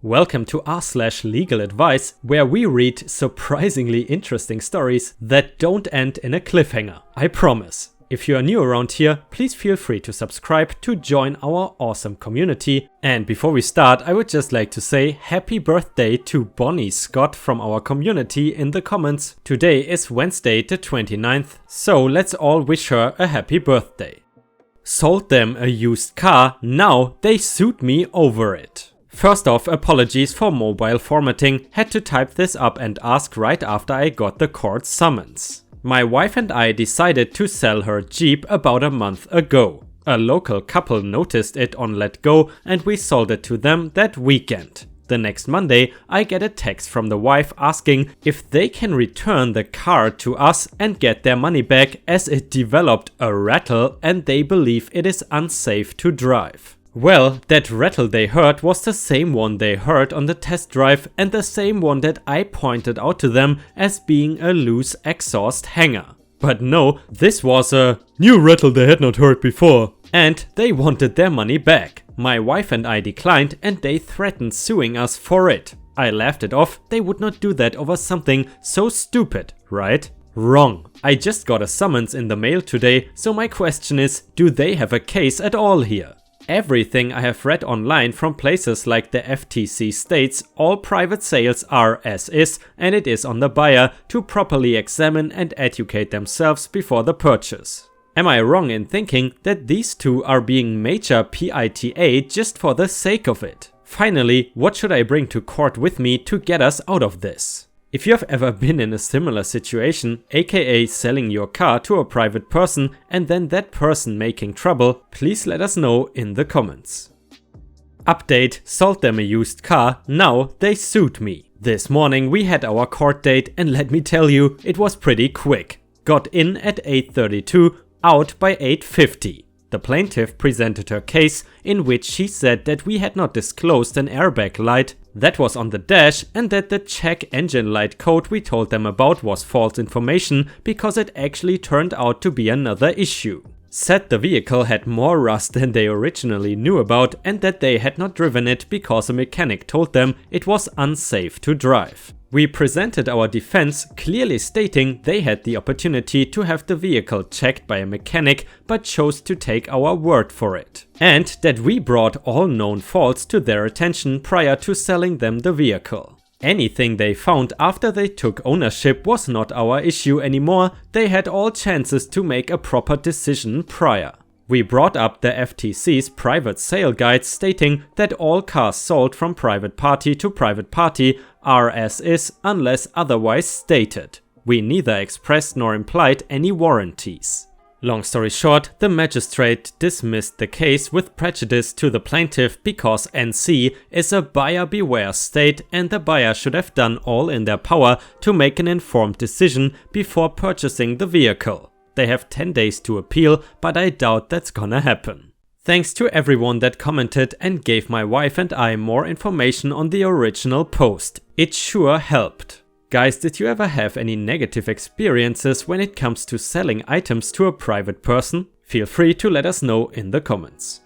Welcome to r/LegalAdvice, where we read surprisingly interesting stories that don't end in a cliffhanger, I promise. If you are new around here, please feel free to subscribe to join our awesome community. And before we start, I would just like to say happy birthday to Bonnie Scott from our community in the comments. Today is Wednesday the 29th, so let's all wish her a happy birthday. Sold them a used car, now they sued me over it. First off, apologies for mobile formatting, had to type this up and ask right after I got the court summons. My wife and I decided to sell her Jeep about a month ago. A local couple noticed it on Let Go and we sold it to them that weekend. The next Monday, I get a text from the wife asking if they can return the car to us and get their money back as it developed a rattle and they believe it is unsafe to drive. Well, that rattle they heard was the same one they heard on the test drive and the same one that I pointed out to them as being a loose exhaust hanger. But no, this was a new rattle they had not heard before. And they wanted their money back. My wife and I declined and they threatened suing us for it. I laughed it off, they would not do that over something so stupid, right? Wrong. I just got a summons in the mail today, so my question is, do they have a case at all here? Everything I have read online from places like the FTC states all private sales are as is and it is on the buyer to properly examine and educate themselves before the purchase. Am I wrong in thinking that these two are being major PITA just for the sake of it? Finally, what should I bring to court with me to get us out of this? If you have ever been in a similar situation, aka selling your car to a private person and then that person making trouble, please let us know in the comments. Update: sold them a used car, now they sued me. This morning we had our court date and let me tell you, it was pretty quick. Got in at 8:32, out by 8:50. The plaintiff presented her case in which she said that we had not disclosed an airbag light that was on the dash and that the check engine light code we told them about was false information because it actually turned out to be another issue. Said the vehicle had more rust than they originally knew about and that they had not driven it because a mechanic told them it was unsafe to drive. We presented our defense, clearly stating they had the opportunity to have the vehicle checked by a mechanic but chose to take our word for it. And that we brought all known faults to their attention prior to selling them the vehicle. Anything they found after they took ownership was not our issue anymore, they had all chances to make a proper decision prior. We brought up the FTC's private sale guide stating that all cars sold from private party to private party are as is unless otherwise stated. We neither expressed nor implied any warranties. Long story short, the magistrate dismissed the case with prejudice to the plaintiff because NC is a buyer beware state and the buyer should have done all in their power to make an informed decision before purchasing the vehicle. They have 10 days to appeal, but I doubt that's gonna happen. Thanks to everyone that commented and gave my wife and I more information on the original post. It sure helped. Guys, did you ever have any negative experiences when it comes to selling items to a private person? Feel free to let us know in the comments.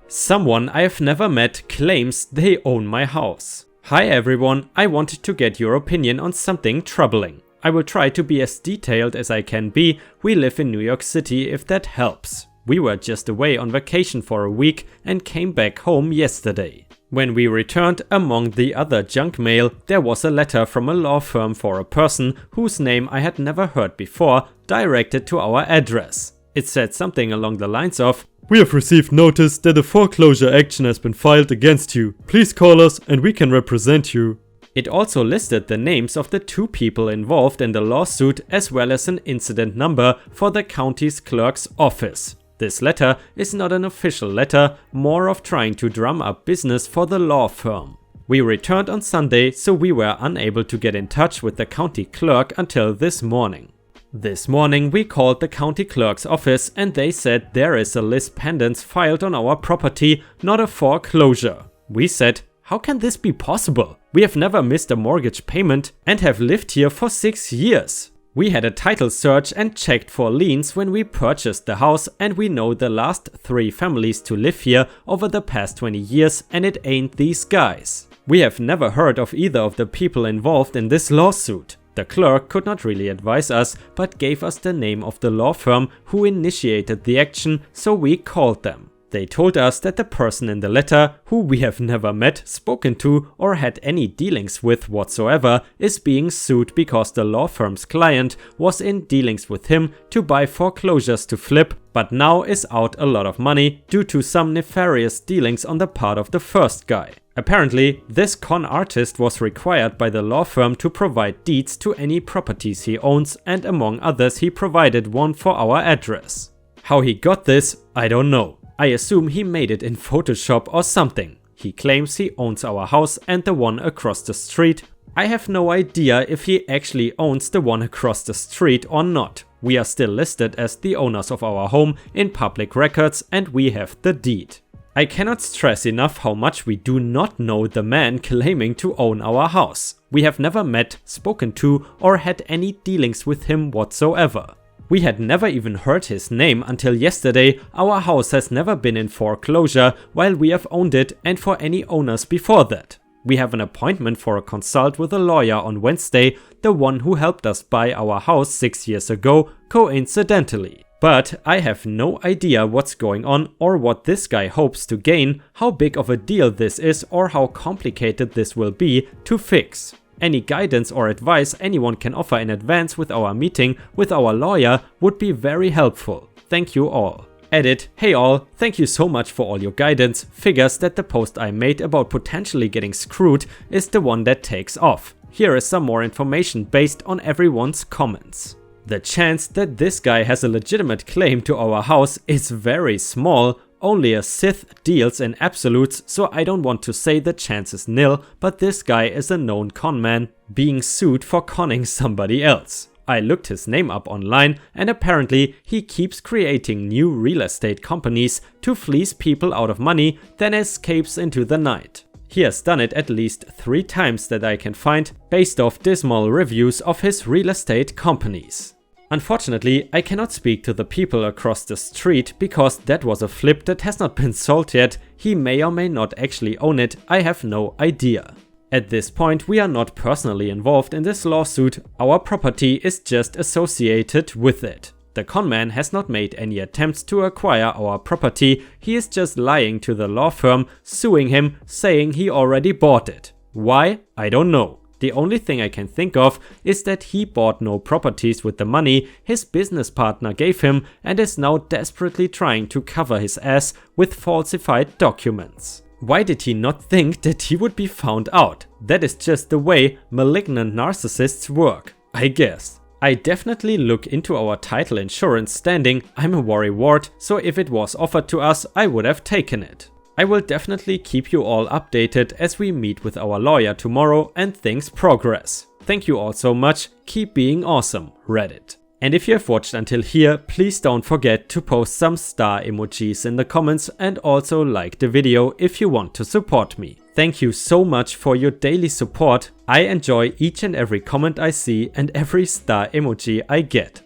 Someone I have never met claims they own my house. Hi everyone, I wanted to get your opinion on something troubling. I will try to be as detailed as I can be. We live in New York City if that helps. We were just away on vacation for a week and came back home yesterday. When we returned, among the other junk mail, there was a letter from a law firm for a person whose name I had never heard before, directed to our address. It said something along the lines of, "We have received notice that a foreclosure action has been filed against you. Please call us and we can represent you." It also listed the names of the two people involved in the lawsuit as well as an incident number for the county's clerk's office. This letter is not an official letter, more of trying to drum up business for the law firm. We returned on Sunday, so we were unable to get in touch with the county clerk until this morning. This morning we called the county clerk's office and they said there is a lis pendens filed on our property, not a foreclosure. We said, how can this be possible? We have never missed a mortgage payment and have lived here for 6 years. We had a title search and checked for liens when we purchased the house, and we know the last 3 families to live here over the past 20 years, and it ain't these guys. We have never heard of either of the people involved in this lawsuit. The clerk could not really advise us, but gave us the name of the law firm who initiated the action, so we called them. They told us that the person in the letter, who we have never met, spoken to, or had any dealings with whatsoever, is being sued because the law firm's client was in dealings with him to buy foreclosures to flip, but now is out a lot of money due to some nefarious dealings on the part of the first guy. Apparently, this con artist was required by the law firm to provide deeds to any properties he owns, and among others he provided one for our address. How he got this, I don't know. I assume he made it in Photoshop or something. He claims he owns our house and the one across the street. I have no idea if he actually owns the one across the street or not. We are still listed as the owners of our home in public records, and we have the deed. I cannot stress enough how much we do not know the man claiming to own our house. We have never met, spoken to, or had any dealings with him whatsoever. We had never even heard his name until yesterday. Our house has never been in foreclosure while we have owned it, and for any owners before that. We have an appointment for a consult with a lawyer on Wednesday, the one who helped us buy our house 6 years ago, coincidentally. But I have no idea what's going on or what this guy hopes to gain, how big of a deal this is, or how complicated this will be to fix. Any guidance or advice anyone can offer in advance with our meeting with our lawyer would be very helpful. Thank you all. Edit: hey all, thank you so much for all your guidance. Figures that the post I made about potentially getting screwed is the one that takes off. Here is some more information based on everyone's comments. The chance that this guy has a legitimate claim to our house is very small. Only a Sith deals in absolutes, so I don't want to say the chance is nil, but this guy is a known conman being sued for conning somebody else. I looked his name up online, and apparently he keeps creating new real estate companies to fleece people out of money, then escapes into the night. He has done it at least 3 times that I can find, based off dismal reviews of his real estate companies. Unfortunately, I cannot speak to the people across the street because that was a flip that has not been sold yet. He may or may not actually own it, I have no idea. At this point, we are not personally involved in this lawsuit, our property is just associated with it. The conman has not made any attempts to acquire our property, he is just lying to the law firm, suing him, saying he already bought it. Why? I don't know. The only thing I can think of is that he bought no properties with the money his business partner gave him and is now desperately trying to cover his ass with falsified documents. Why did he not think that he would be found out? That is just the way malignant narcissists work, I guess. I definitely look into our title insurance standing. I'm a worrywart, so if it was offered to us, I would have taken it. I will definitely keep you all updated as we meet with our lawyer tomorrow and things progress. Thank you all so much, keep being awesome, Reddit. And if you have watched until here, please don't forget to post some star emojis in the comments and also like the video if you want to support me. Thank you so much for your daily support. I enjoy each and every comment I see and every star emoji I get.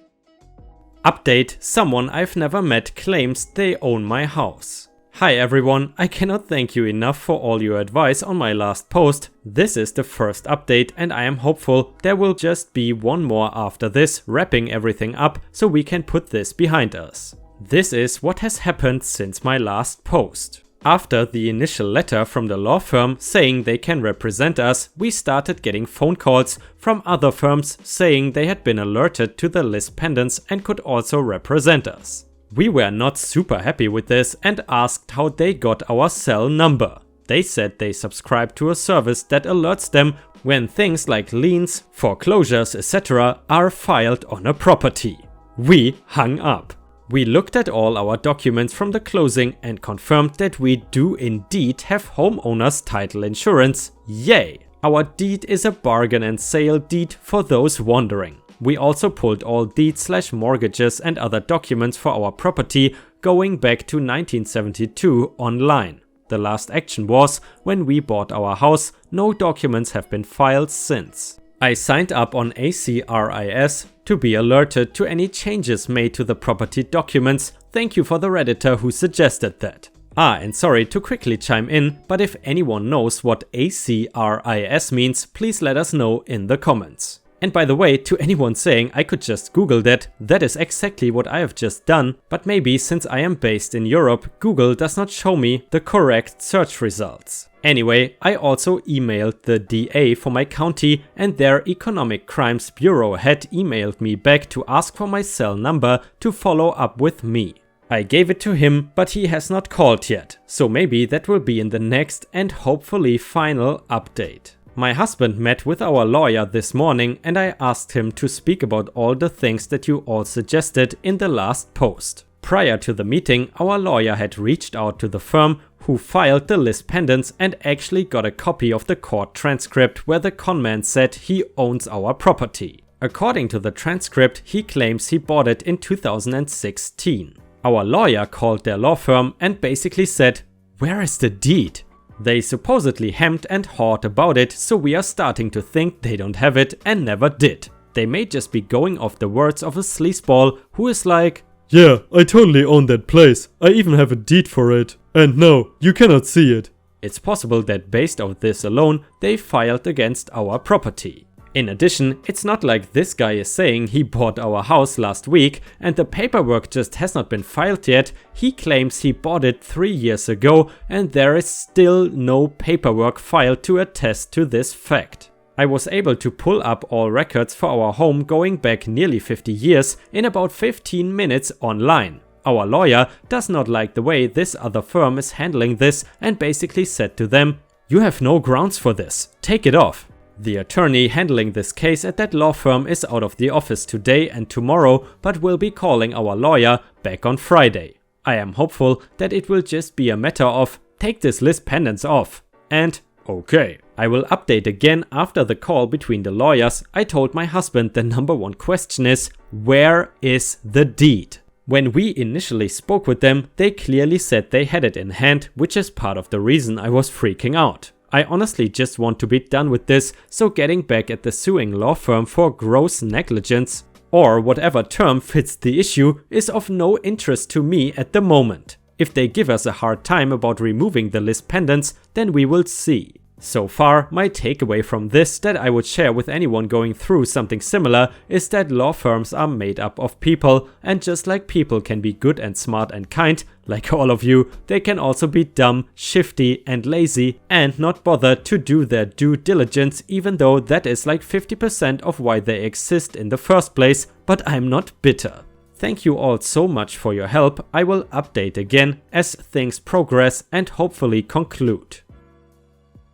Update: someone I've never met claims they own my house. Hi everyone, I cannot thank you enough for all your advice on my last post. This is the first update and I am hopeful there will just be one more after this, wrapping everything up so we can put this behind us. This is what has happened since my last post. After the initial letter from the law firm saying they can represent us, we started getting phone calls from other firms saying they had been alerted to the list pendants and could also represent us. We were not super happy with this and asked how they got our cell number. They said they subscribe to a service that alerts them when things like liens, foreclosures, etc. are filed on a property. We hung up. We looked at all our documents from the closing and confirmed that we do indeed have homeowner's title insurance. Yay! Our deed is a bargain and sale deed for those wondering. We also pulled all deeds/mortgages and other documents for our property going back to 1972 online. The last action was when we bought our house, no documents have been filed since. I signed up on ACRIS to be alerted to any changes made to the property documents. Thank you for the Redditor who suggested that. And sorry to quickly chime in, but if anyone knows what ACRIS means, please let us know in the comments. And by the way, to anyone saying I could just Google that is exactly what I have just done, but maybe since I am based in Europe, Google does not show me the correct search results. Anyway, I also emailed the DA for my county, and their Economic Crimes Bureau had emailed me back to ask for my cell number to follow up with me. I gave it to him, but he has not called yet, so maybe that will be in the next and hopefully final update. My husband met with our lawyer this morning and I asked him to speak about all the things that you all suggested in the last post. Prior to the meeting, our lawyer had reached out to the firm who filed the lis pendens and actually got a copy of the court transcript where the conman said he owns our property. According to the transcript, he claims he bought it in 2016. Our lawyer called their law firm and basically said, "Where is the deed?" They supposedly hemmed and hawed about it, so we are starting to think they don't have it and never did. They may just be going off the words of a sleazeball who is like, "Yeah, I totally own that place. I even have a deed for it. And no, you cannot see it." It's possible that based on this alone, they filed against our property. In addition, it's not like this guy is saying he bought our house last week and the paperwork just has not been filed yet. He claims he bought it 3 years ago and there is still no paperwork filed to attest to this fact. I was able to pull up all records for our home going back nearly 50 years in about 15 minutes online. Our lawyer does not like the way this other firm is handling this and basically said to them, "You have no grounds for this, take it off." The attorney handling this case at that law firm is out of the office today and tomorrow, but will be calling our lawyer back on Friday. I am hopeful that it will just be a matter of take this lis pendens off and okay. I will update again after the call between the lawyers. I told my husband the number one question is, where is the deed? When we initially spoke with them, they clearly said they had it in hand, which is part of the reason I was freaking out. I honestly just want to be done with this, so getting back at the suing law firm for gross negligence, or whatever term fits the issue, is of no interest to me at the moment. If they give us a hard time about removing the lis pendens, then we will see. So far, my takeaway from this that I would share with anyone going through something similar is that law firms are made up of people, and just like people can be good and smart and kind, like all of you, they can also be dumb, shifty and lazy and not bother to do their due diligence, even though that is like 50% of why they exist in the first place, but I'm not bitter. Thank you all so much for your help. I will update again as things progress and hopefully conclude.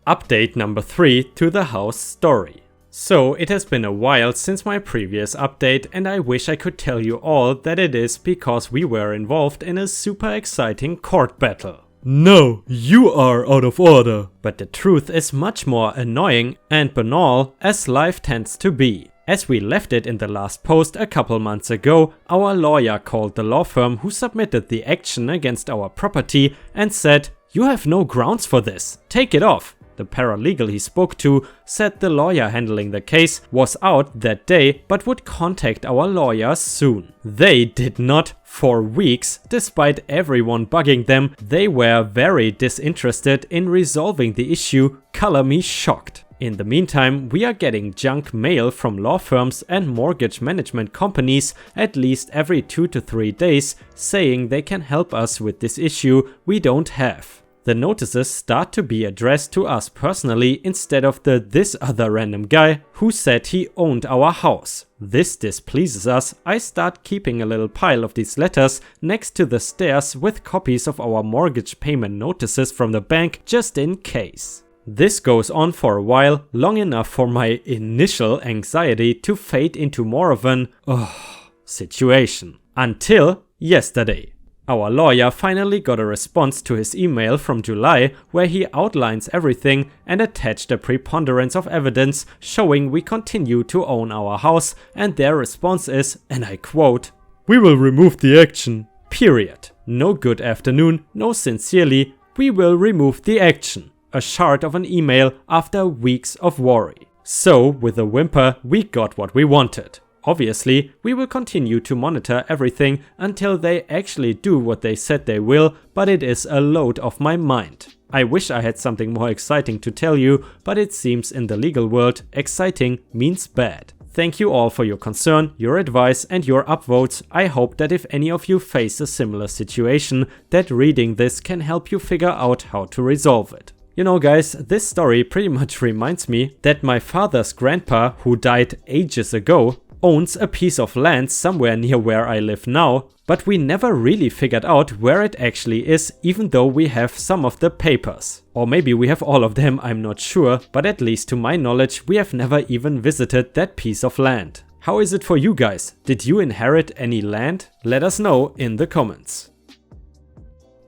Update number 3 to the house story. So it has been a while since my previous update and I wish I could tell you all that it is because we were involved in a super exciting court battle. No, you are out of order. But the truth is much more annoying and banal as life tends to be. As we left it in the last post a couple months ago, our lawyer called the law firm who submitted the action against our property and said, "You have no grounds for this, take it off." The paralegal he spoke to said the lawyer handling the case was out that day but would contact our lawyer soon. They did not for weeks, despite everyone bugging them. They were very disinterested in resolving the issue. Color me shocked. In the meantime, we are getting junk mail from law firms and mortgage management companies at least every 2 to 3 days saying they can help us with this issue we don't have. The notices start to be addressed to us personally instead of this other random guy who said he owned our house. This displeases us. I start keeping a little pile of these letters next to the stairs with copies of our mortgage payment notices from the bank just in case. This goes on for a while, long enough for my initial anxiety to fade into more of an situation. Until yesterday. Our lawyer finally got a response to his email from July where he outlines everything and attached a preponderance of evidence showing we continue to own our house, and their response is, and I quote, "We will remove the action." Period. No good afternoon, no sincerely, we will remove the action. A shard of an email after weeks of worry. So, with a whimper, we got what we wanted. Obviously, we will continue to monitor everything until they actually do what they said they will, but it is a load off my mind. I wish I had something more exciting to tell you, but it seems in the legal world, exciting means bad. Thank you all for your concern, your advice and your upvotes. I hope that if any of you face a similar situation, that reading this can help you figure out how to resolve it. You know guys, this story pretty much reminds me that my father's grandpa, who died ages ago, owns a piece of land somewhere near where I live now, but we never really figured out where it actually is, even though we have some of the papers. Or maybe we have all of them, I'm not sure, but at least to my knowledge we have never even visited that piece of land. How is it for you guys? Did you inherit any land? Let us know in the comments.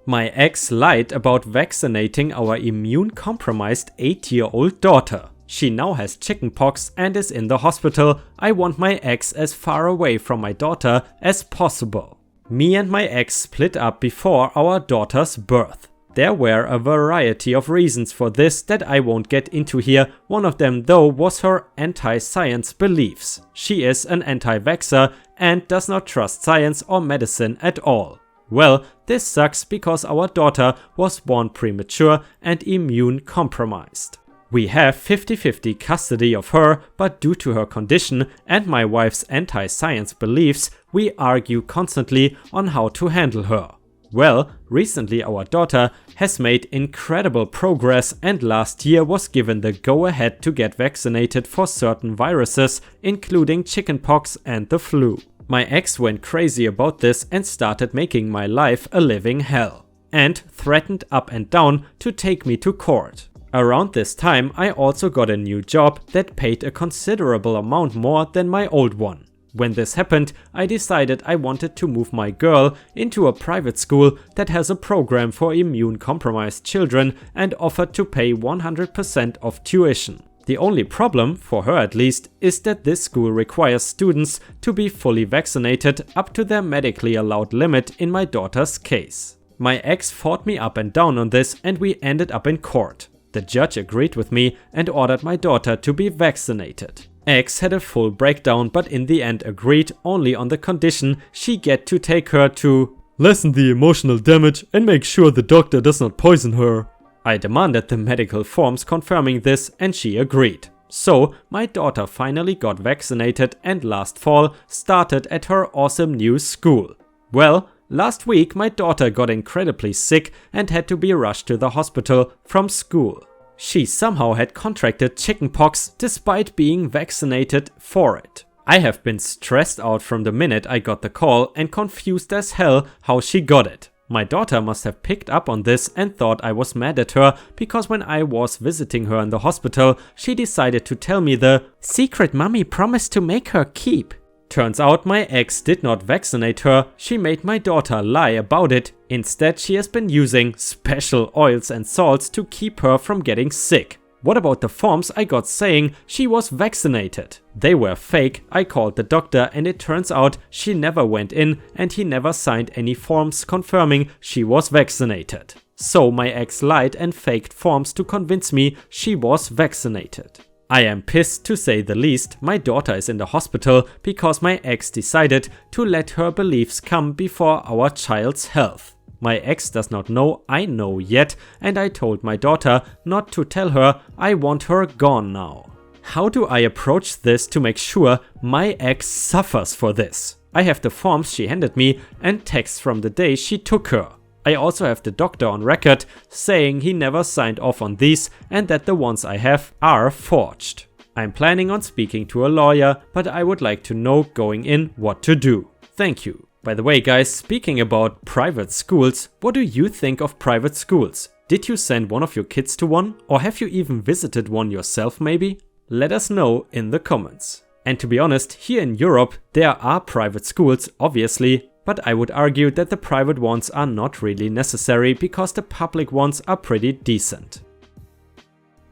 My ex lied about vaccinating our immune-compromised 8-year-old daughter. She now has chickenpox and is in the hospital. I want my ex as far away from my daughter as possible. Me and my ex split up before our daughter's birth. There were a variety of reasons for this that I won't get into here. One of them though was her anti-science beliefs. She is an anti-vaxxer and does not trust science or medicine at all. Well, this sucks because our daughter was born premature and immune compromised. We have 50-50 custody of her, but due to her condition and my wife's anti-science beliefs, we argue constantly on how to handle her. Well, recently our daughter has made incredible progress and last year was given the go-ahead to get vaccinated for certain viruses, including chickenpox and the flu. My ex went crazy about this and started making my life a living hell, and threatened up and down to take me to court. Around this time I also got a new job that paid a considerable amount more than my old one. When this happened, I decided I wanted to move my girl into a private school that has a program for immune-compromised children and offered to pay 100% of tuition. The only problem, for her at least, is that this school requires students to be fully vaccinated up to their medically allowed limit in my daughter's case. My ex fought me up and down on this and we ended up in court. The judge agreed with me and ordered my daughter to be vaccinated. Ex had a full breakdown but in the end agreed only on the condition she get to take her to lessen the emotional damage and make sure the doctor does not poison her. I demanded the medical forms confirming this and she agreed. So my daughter finally got vaccinated and last fall started at her awesome new school. Well, last week my daughter got incredibly sick and had to be rushed to the hospital from school. She somehow had contracted chickenpox despite being vaccinated for it. I have been stressed out from the minute I got the call and confused as hell how she got it. My daughter must have picked up on this and thought I was mad at her because when I was visiting her in the hospital, she decided to tell me the secret mommy promised to make her keep. Turns out my ex did not vaccinate her, she made my daughter lie about it. Instead, she has been using special oils and salts to keep her from getting sick. What about the forms I got saying she was vaccinated? They were fake. I called the doctor and it turns out she never went in and he never signed any forms confirming she was vaccinated. So my ex lied and faked forms to convince me she was vaccinated. I am pissed to say the least. My daughter is in the hospital because my ex decided to let her beliefs come before our child's health. My ex does not know I know yet and I told my daughter not to tell her I want her gone now. How do I approach this to make sure my ex suffers for this? I have the forms she handed me and texts from the day she took her. I also have the doctor on record saying he never signed off on these and that the ones I have are forged. I'm planning on speaking to a lawyer, but I would like to know going in what to do. Thank you. By the way guys, speaking about private schools, what do you think of private schools? Did you send one of your kids to one? Or have you even visited one yourself maybe? Let us know in the comments. And to be honest, here in Europe there are private schools obviously, but I would argue that the private ones are not really necessary because the public ones are pretty decent.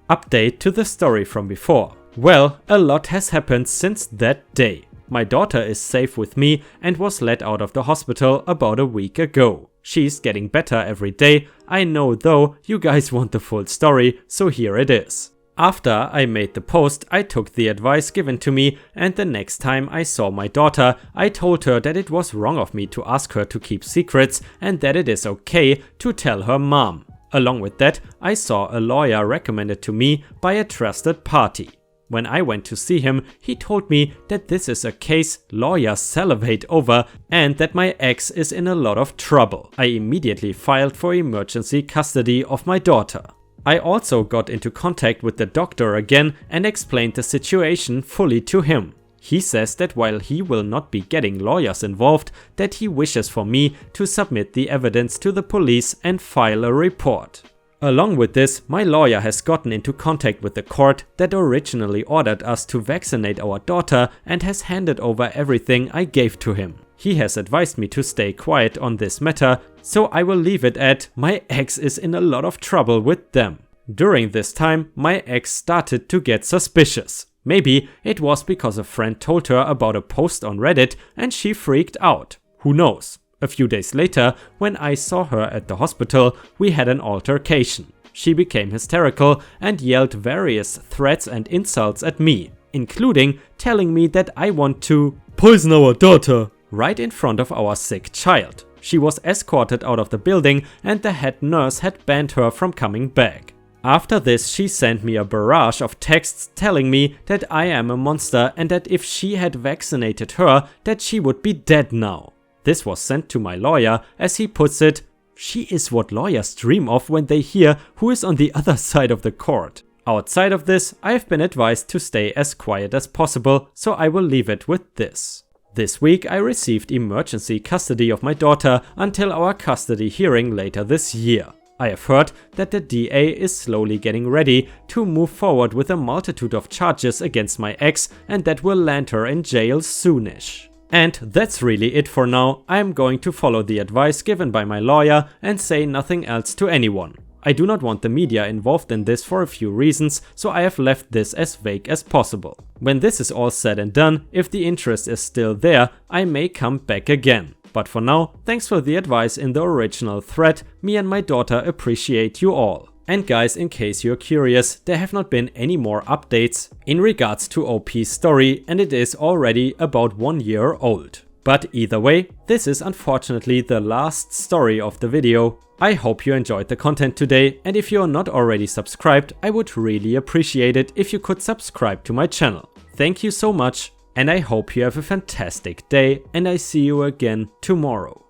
Update to the story from before. Well, a lot has happened since that day. My daughter is safe with me and was let out of the hospital about a week ago. She's getting better every day. I know though you guys want the full story, so here it is. After I made the post, I took the advice given to me, and the next time I saw my daughter, I told her that it was wrong of me to ask her to keep secrets and that it is okay to tell her mom. Along with that, I saw a lawyer recommended to me by a trusted party. When I went to see him, he told me that this is a case lawyers salivate over and that my ex is in a lot of trouble. I immediately filed for emergency custody of my daughter. I also got into contact with the doctor again and explained the situation fully to him. He says that while he will not be getting lawyers involved, that he wishes for me to submit the evidence to the police and file a report. Along with this, my lawyer has gotten into contact with the court that originally ordered us to vaccinate our daughter and has handed over everything I gave to him. He has advised me to stay quiet on this matter, so I will leave it at my ex is in a lot of trouble with them. During this time, my ex started to get suspicious. Maybe it was because a friend told her about a post on Reddit and she freaked out. Who knows? A few days later, when I saw her at the hospital, we had an altercation. She became hysterical and yelled various threats and insults at me, including telling me that I want to poison our daughter right in front of our sick child. She was escorted out of the building and the head nurse had banned her from coming back. After this, she sent me a barrage of texts telling me that I am a monster and that if she had vaccinated her, that she would be dead now. This was sent to my lawyer, as he puts it, she is what lawyers dream of when they hear who is on the other side of the court. Outside of this, I have been advised to stay as quiet as possible, so I will leave it with this. This week I received emergency custody of my daughter until our custody hearing later this year. I have heard that the DA is slowly getting ready to move forward with a multitude of charges against my ex and that will land her in jail soonish. And that's really it for now. I am going to follow the advice given by my lawyer and say nothing else to anyone. I do not want the media involved in this for a few reasons, so I have left this as vague as possible. When this is all said and done, if the interest is still there, I may come back again. But for now, thanks for the advice in the original thread. Me and my daughter appreciate you all. And guys, in case you're curious, there have not been any more updates in regards to OP's story, and it is already about 1 year old. But either way, this is unfortunately the last story of the video. I hope you enjoyed the content today, and if you are not already subscribed, I would really appreciate it if you could subscribe to my channel. Thank you so much, and I hope you have a fantastic day, and I see you again tomorrow.